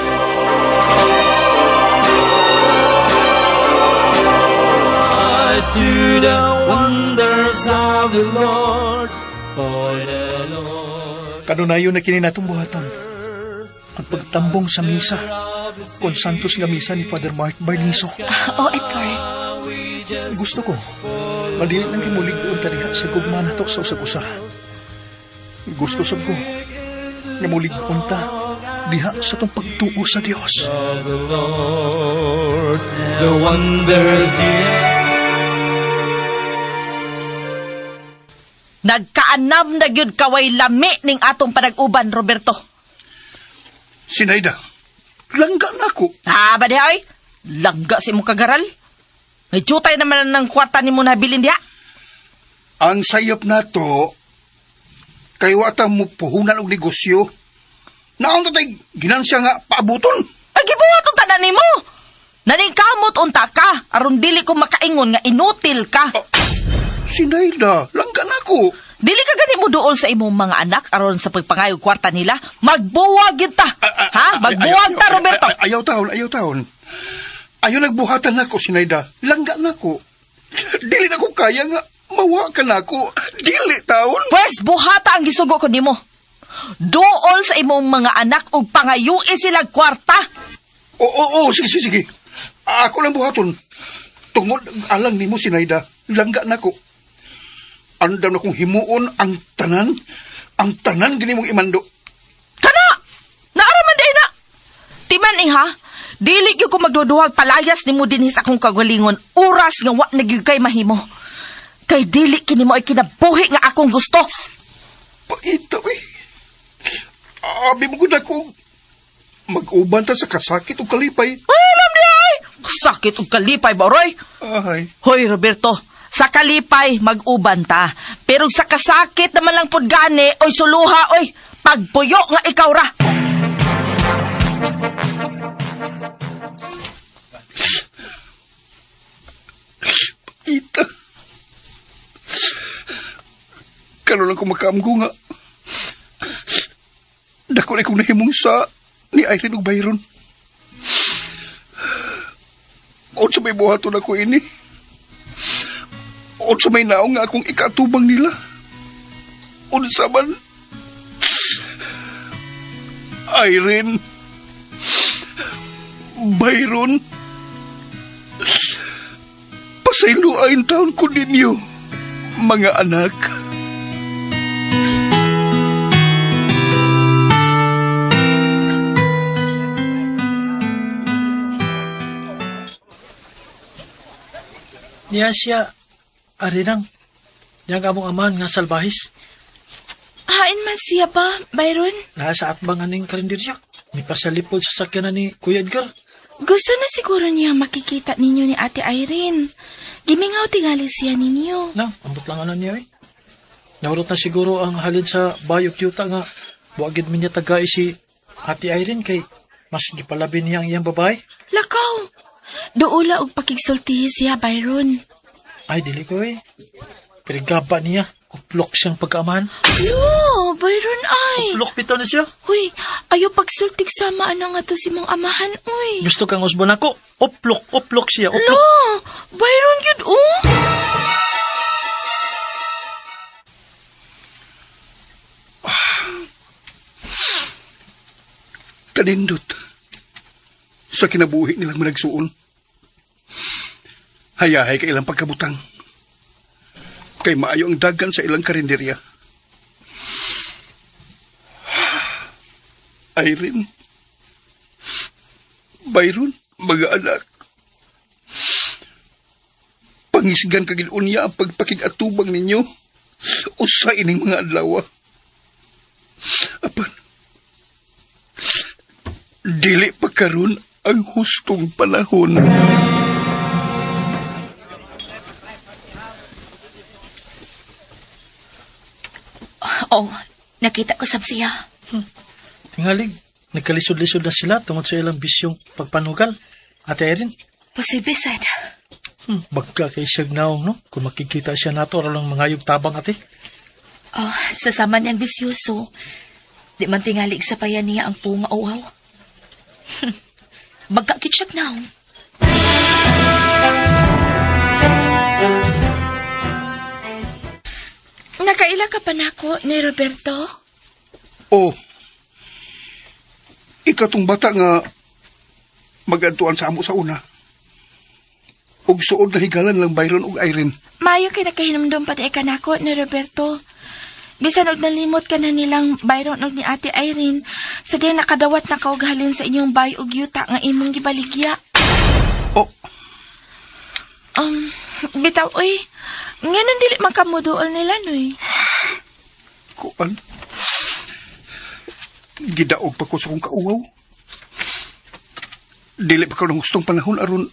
Eyes to the wonders of the Lord, for the Lord. Kanunayon na kini natong buhaton. Ang pagtambong sa misa, kon santos nga misa ni Father Mark Barniso. Oh, Edgar. Gusto ko, madili lang kimulig doon tariha sa gugma na to sa usag-usa. Gusto sab ko, nga mulig unta, diha sa tong pagtuo sa Dios. Of the Lord, the wonders yet. Nagkaanam na gyud kaway lami ning atong panag-uban, Roberto. Sinayda, langga na ako. Ha, ba diha, oy? Langga si mong kagaral? May jutay naman ng kwarta ni mo nabilin diha. Ang sayop na to, kay wata mo puhunan og negosyo. Naon tatay ginansya nga paabuton. Ay, gibuhat ang tanan ni mo. Naningkamot unta ka, aron dili ko makaingon nga inutil ka. Sinayda, langga na ako. Dili ka gani mo dool sa imong mga anak aron sa pagpangayog kwarta nila. Magbuwag yun ta. Ha? Magbuwag ta, Roberto. Ayaw taon. Ayaw nagbuhatan na ako, Sinayda. Langga na ako. Dili na ko kaya nga. Mawa ka na ako. Dili taon. Pwes, buhata ang gisugo ko nimo. Dool sa imong mga anak ug pangayui sila kwarta. Oo, sige. Ako lang buhaton. Tungod alang nimo, Sinayda. Langga na ako. Andam na kong himuon ang tanan gini mong imando. Kana! Naaraman day na! Timan ha, dili gyud ko magduduhag palayas nimo dinhi sa akong kagalingon. Oras nga wa nagyud kay mahimo. Kay dili kini mo ay kinabuhi nga akong gusto. Paito eh. Abi mo gud ako mag-uban ta sa kasakit o kalipay. Ay, alam di ay! Sakit og kalipay ba, Roy? Ay. Hoy, Roberto, sa kalipay mag-uban ta. Pero sa kasakit naman lang pud gani, oy suluha, oy, pagpuyo nga ikaw ra. Ita. Kano lang ko makaamgo nga. Dako na kong nahimong sa ni Irene ug Byron. O sa may buhaton ako ini. O sa may naong nga akong ikatubang nila. Unsa man. Irene. Byron. Pasayloain taon ko ninyo, mga anak. Niya siya, arinang, niyang among amahan nga salbahis. Hain man siya ba, Byron? Nasa atbangan ng karinderya. Ni pasalipod sa sakyanan ni Kuya Edgar. Gusto na siguro niya makikita ninyo ni Ate Irene. Gimingaw tingali siya ninyo. Na, ambot lang niya eh. Naurot na siguro ang halin sa bayok yuta nga buwagid min niya tagay si Ate Irene kay mas gipalabi niya ang iyang babae. Lakaw! Doula og pakigsultihi siya, Byron. Ay, dili ko eh. Pero gaba niya. Uplok siyang pagkaamahan. Yo, Byron ay. Uplok bitaw na siya. Huy, ayaw pagsultig sama na nga to si mong amahan, uy. Gusto kang usban ako? Uplok siya. Uplok. Lo, Byron yun, oh. Kanindot. Sa kinabuhi nilang managsuon. Hayahay ka ilang pagkabutang. Kay maayo ang dagan sa ilang karinderya. Irene, Byron, mga anak. Pangisgan kagid unya ang pagpakig-atubang ninyo usa ining mga adlaw. Apan, dili pa karon ang hustong panahon. Oh, nakita ko sab siya. Tingalig, nagkalisod-lisod na sila tungod sa ilang bisyong pagpanugal. Ate Erin? Posible, sad. Bagka kay siyag naong, no? Kung makikita siya nato, lang mangayog tabang, ate. Oh, sasama niyang bisyoso. Di man tingalig sa payan niya ang punga uhaw. Bagka kitsak naong. Nakaila ka pa na ako ni Roberto? Oh, ikatong bata nga magantuan sa amo sa una. Og suod na higalan lang Byron og Irene. Mayo kay nakahinumdum pa di ka na ako ni Roberto. Bisan og nalimot ka na nilang Byron og ni Ate Irene, sa di nakadawat na kaughalin sa inyong bay og yuta nga imong gibaligya. Oh. Bitaw, uy. Ngayon dili makamuduol nila, noy. Kuan. Gidaog pa ko sa kong kauwaw. Dili pa ko ng gustong panahon aron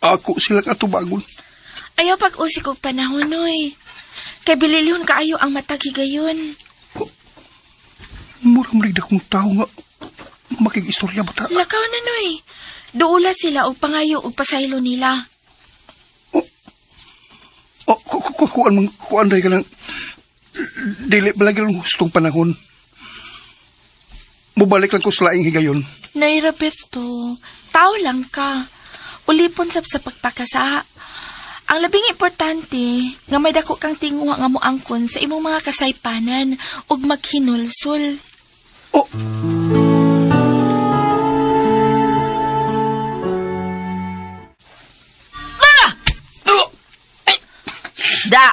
ako silang atubangon. Ayaw pag-usik og panahon, noy. Kay bililyon kaayo ang matagigayon. Murang rin akong tao nga makig-istorya bata. Lakaw na, noy. Duula sila og pangayo og pasaylo nila. Kuan dahi ka lang. Dili ba lagi ng gustong panahon. Mubalik lang ko sa laing higayon. Nay, Roberto, tao lang ka. Ulipon sa pagpakasa. Ang labing importante, nga may dako kang tinguha nga moangkon sa imong mga kasaypanan ug maghinulsol. Oh! Da!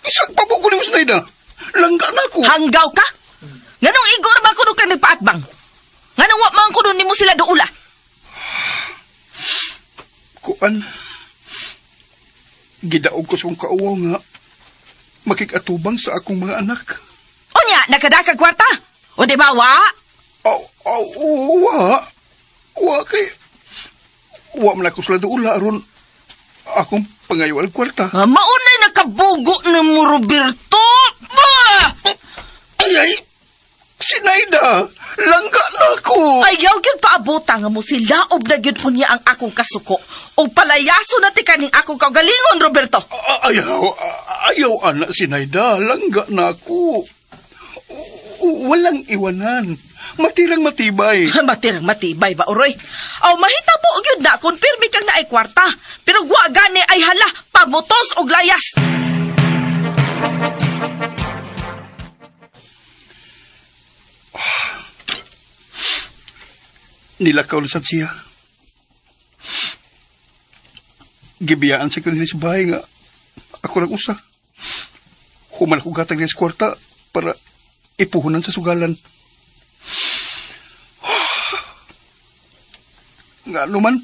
Isang pabukunin mo sa Naida. Langga na ako. Hanggaw ka? Nganong igor ba ko doon kay nagpaatbang? Nganong wak man ko doon ni mo sila doula? Kuan. Gidaog ko sa kong kauwaw nga makikatubang sa akong mga anak. O niya, nakadakag kwarta? O di ba, wa? Wa kay... Wa man ako sila doula aron akong pangayawal kwarta. Maunay nakabugo na mo, Roberto! Ba! Ay! Si Naida! Langga na ako! Ayaw yun paabota nga mo sila o nagyod po niya ang akong kasuko. O palayaso na ti kaning akong kagalingon, Roberto! Ayaw anak si Naida. Langga na ako. Walang iwanan. Matirang matibay. Matirang matibay ba, Uroy? Aw, mahitabo yun na kung pirmi kang naay kwarta. Pero wa gani ay hala, pamutos o layas. Nilakaw na sad siya. Gibiyaan sa kanila sa bahay nga ako lang usa. Human ako gatag niya sa kwarta para ipuhunan sa sugalan. Nga naman.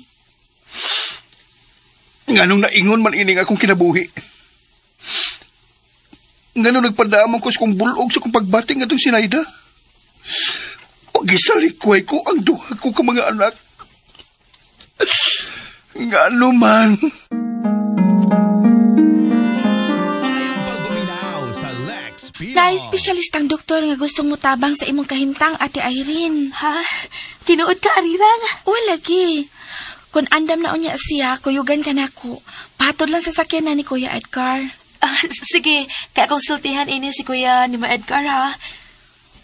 Nga nung naingon man ining akong kinabuhi. Nga nung nagpadaamang ko sa kong bulog sa kong pagbating atong sinayda. Pagisalikway ko ang duha ko ka mga anak. Nga naman. Mayong pagbuminaw sa Lex Pino. Na-espesyalistang doktor nga gustong mutabang sa imong kahimtang, Ate Irene. Ha? Tinuod ka, Arirang? Wala lagi. Kung andam na unya siya, kuyugan ka na ko. Patod lang sa sakyan na ni Kuya Edgar. Sige, kaya konsultihan ini si Kuya ni Ma Edgar, ha?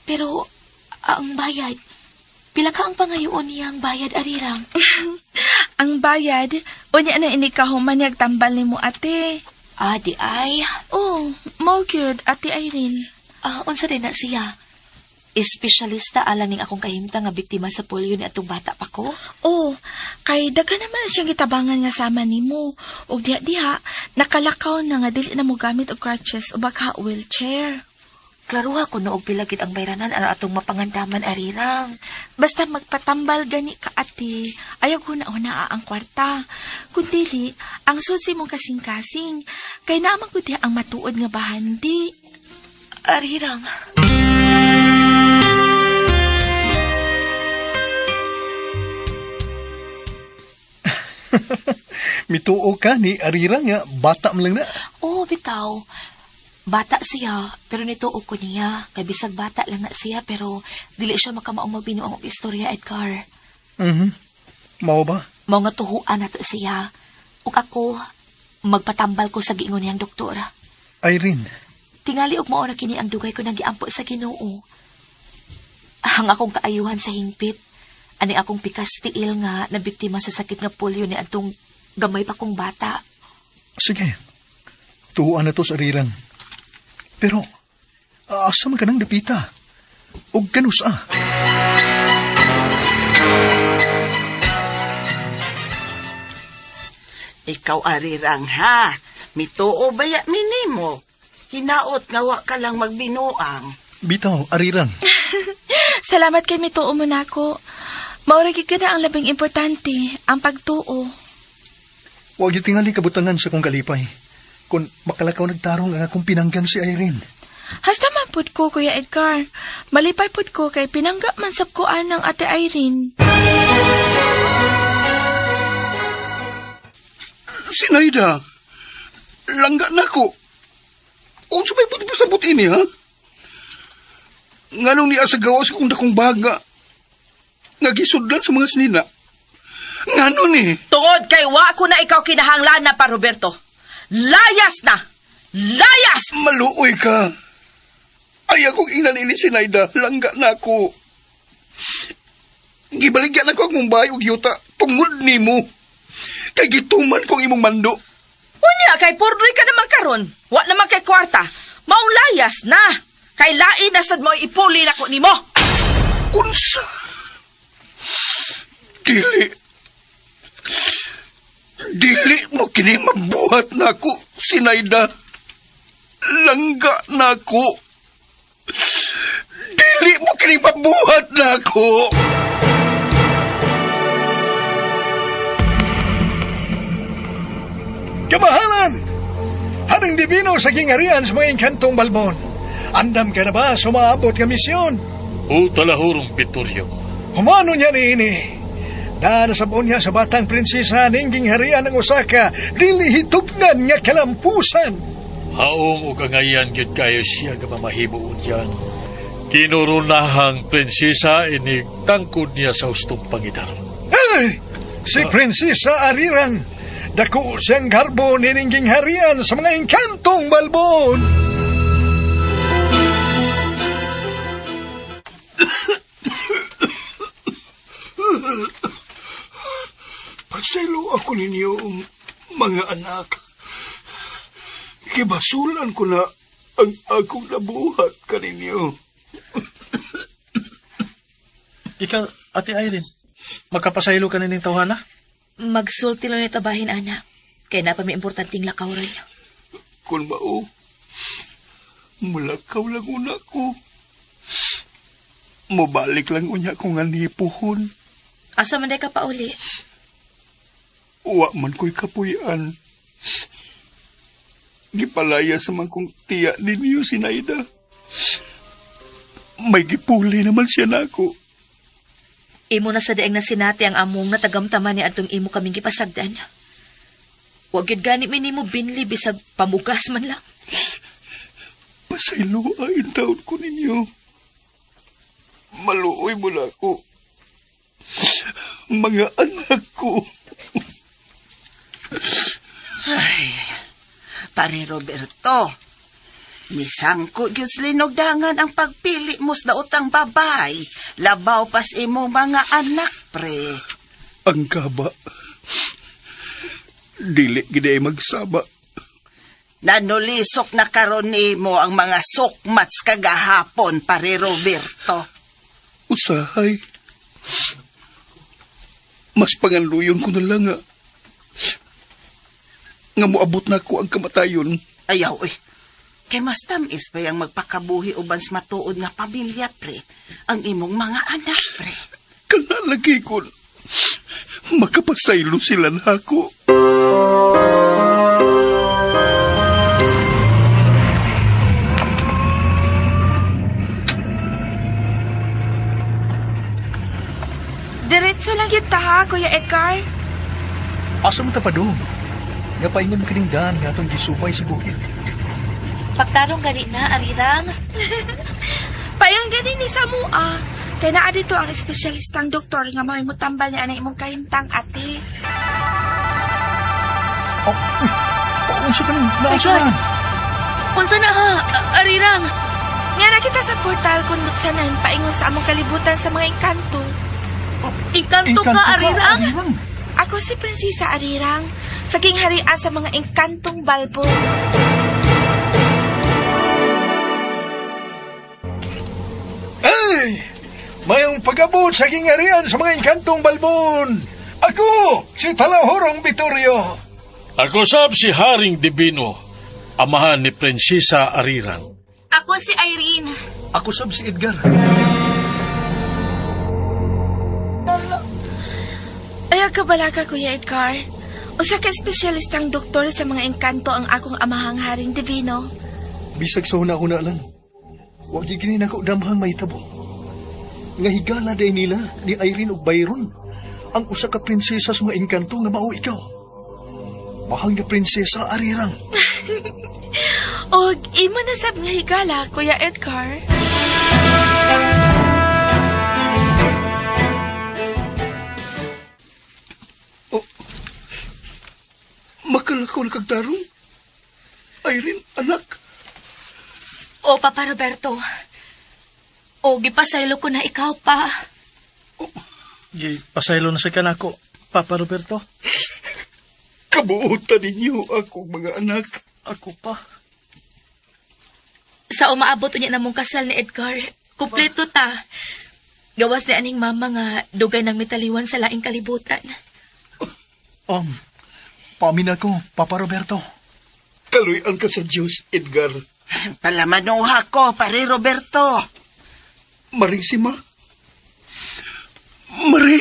Pero, ang bayad, pila ka ang pangayoon niyang bayad, Arirang? Ang bayad, unya na inikahuman niyag tambal ni mo, ate. Di ay? Oh, mo good, Ate Irene. Unsa din na siya? Espesyalista alang ning akong kahimtang nga biktima sa polio ni atong bata pa ko? Oh, kay daga naman siyang gitabangan nga sama nimo. Ug diha, nakalakaw na nga dili na mo gamit og crutches o baka wheelchair. Klaruha ko noog pilagid ang bayranan ano atong mapangandaman, Arirang. Basta magpatambal gani ka, ate. Ayaw ko na ang kwarta. Kung dili, ang susi mong kasing-kasing. Kay naman ko diha ang matuod nga bahandi. Arirang. Mituo ka ni Arirang nga bata man lang na. Oo, bitaw. Bata siya, pero nituo ko niya. Kay bisag bata lang na siya, pero dili siya makamaong magbinuang og istorya, Edgar. Mao ba? Mao nga tuhuan nato siya. Ug ako, magpatambal ko sa giingon niyang doktor. Irene. Tingali og mao na kini ang dugay ko nang giampo sa Ginoo. Ang akong kaayuhan sa hingpit, ani akong pikas tiil nga nabiktima sa sakit nga polio ni atong gamay pa kong bata. Sige. Tuhuan na to sa Arirang. Pero, asa man ka nang dapita? O kanus Ikaw, Arirang, ha? Mituo baya minimo. Hinaot nga wa ka lang magbinuang. Bitaw, Arirang. Salamat kay mituo mo na ako. Mauragi ka na ang labing importante, ang pagtuo. Huwag yung tingali kabutangan sa kong kalipay. Kung makalakaw nagtarong ang akong pinanggan si Irene. Hasta man pud ko, Kuya Edgar. Malipay pud ko kay pinanggap man sab ko anang Ate Irene. Sinayda, langga na ko. Kung sabay puti pa sabot ini, ha? Nga nung niya sa gawas kong dakong baga, nagisudlan sa mga sinina. Nga nun Tungod kay wa ko na ikaw kinahanglan na pa, Roberto. Layas na! Layas! Maluoy ka. Ay akong inanili Sinayda, langga na ako. Gibaligyan ako akong bahay ug yuta tungod nimo. Kay gituman kong imong mando. Unya, kay purdoy ka naman karon. Wa naman kay kwarta. Maulayas na. Kay lain na sad mo ipuli na ko nimo. Unsa? Dili mo kini mabuhat na ako, Sinayda. Langga na ako. Dili mo kini mabuhat na ako. Kamahalan! Haring divino sa gingarian sa mga inkantong balbon. Andam ka na ba sa maabot nga misyon? O talahurong Pitoryo. Humano niya ni ini. Nasabon niya sa batang prinsesa ningging harian ng Osaka, dili hitubnan nga kalampusan. Haom o kangayan gyud kayo siya nga mamahimuon yan. Kinurunahang prinsesa inig tangkod niya sa hustong pangidaron. Ay! Si Prinsesa Arirang, dako siyang garbo ningging harian sa mga inkantong balbon. Pasaylo ako ninyo, mga anak. Kibasulan ko na ang akong nabuhat kaninyo. Ikaw, Ate Irene, magkapasaylo ka na ning tawhana? Magsulti lang ito bahin, anak. Kaya na pa may importanteng lakaw rin. Kung mao, mulakaw lang una ko. Mubalik lang unya ko nga nipuhon. Asa man day ka pa uli? Wa man ko'y kapuyan. Gipalaya sa man kong tiya ninyo si Naida. May gipuli naman siya nako. Imo na sa daing na sinati ang among natagamtaman ni atong imo kaming gipasagdan. Huwag yun gani minimo binli bisag pamugas man lang. Pasaylo ang taon ko ninyo. Maluoy mo na ako. Mga anak ko. Ay, pare Roberto, misangko Diyos linogdangan ang pagpili mo sa daotang babay. Labaw pas imo mga anak, pre. Ang kaba. Dili gid ay magsaba. Nanulisok na karon nimo ang mga sukmats kagahapon, pare Roberto. Usahay. Mas panganluyon ko na lang nga moabot na ko ang kamatayon. Ayaw, kay mas tamis pa yung magpakabuhi uban sa matuod nga pamilya, pre. Ang imong mga anak, pre. Kanalagi ko. Makapasaylo sila na ako. Diretso lang kita ha, Kuya Edgar. Asa mo tapadong? Nga paingon kining daan nga atong gisupay sa bukid. Pagtarong gani na, arirang. Payong gani ni Samua. Kaya naa dito ang espesyalistang doktor nga may mutambal niya na imong kahimtang ate. Unsa ka nang naasuhan? Unsa na ha, arirang? Nga nakita sa portal kung buksanan paingon sa among kalibutan sa mga engkanto. Engkanto ka, arirang? Ako si Prinsesa Arirang, saking harian sa mga engkantong balbo. Ay! Mayong pag-abot sa gingarian sa mga engkantong balbon. Ako, si Talahorong Vittorio. Ako sab si Haring Divino, amahan ni Prinsesa Arirang. Ako si Irene. Ako sab si Edgar. Ayaw ka balaga, Kuya Edgar. Usa ka espesyalistang doktor sa mga engkanto ang akong amahang Haring Divino. Bisag sa una-una lang. Huwag gini ako damhang mahitabo. Nga higala day nila ni Irene ug Byron ang usa ka prinsesa sa mga engkanto nga mao ikaw. Mahal nga prinsesa Arirang. Og imo na sab nga higala, Kuya Edgar. Makalakaw na kagdarong. Irene, anak. O, Papa Roberto. O, gipasaylo ko na ikaw pa. Pasaylo na sa kanako, Papa Roberto. Kabuutan ninyo akong mga anak. Ako pa. Sa umaabot niya na mong kasal ni Edgar, kumpleto ta. Gawas ni aning mama nga dugay ng mitaliwan sa laing kalibutan. Pamin ako, Papa Roberto. Kaluyan ka sa Diyos, Edgar. Palamanuha ko, pare Roberto. Marisima. Mari.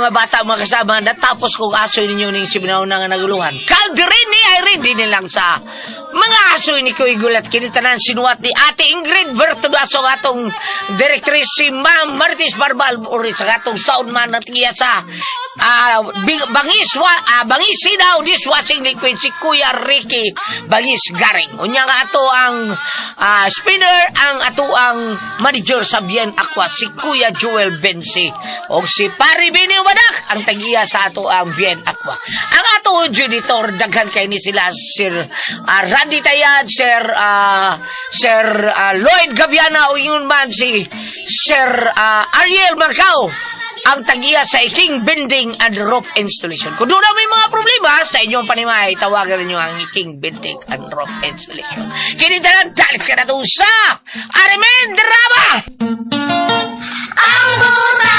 Bata mga kasama na tapos kung asoy ninyo ning sibinaw na nga naguluhan. Kaldirin ni Irene din nilang sa Mga aso ini ko igulat kinitanan sinuwat ni Ate Ingrid Bertudaso atong directrice si Ma'am Martis Barbal uri sa atong sound man na tiya sa bangis daw dishwashing liquid si Kuya Ricky Bangis Garing. Unya nga ato ang spinner ang ato ang manager sa Bien Aqua si Kuya Joel Bensi o si Pari Bini Wadak ang tagiya sa ato ang Bien Aqua. Ang ato janitor daghan kay ni sila Sir Randy Tayad, Sir Lloyd Gaviana o yun man si Sir Ariel Macau ang tagiya sa King Building and Roof Installation. Kung doon na may mga problema sa inyong panimay, tawagan ninyo ang King Building and Roof Installation. Kinitalan, talit ka na ito sa Arimen Drama! Ang buta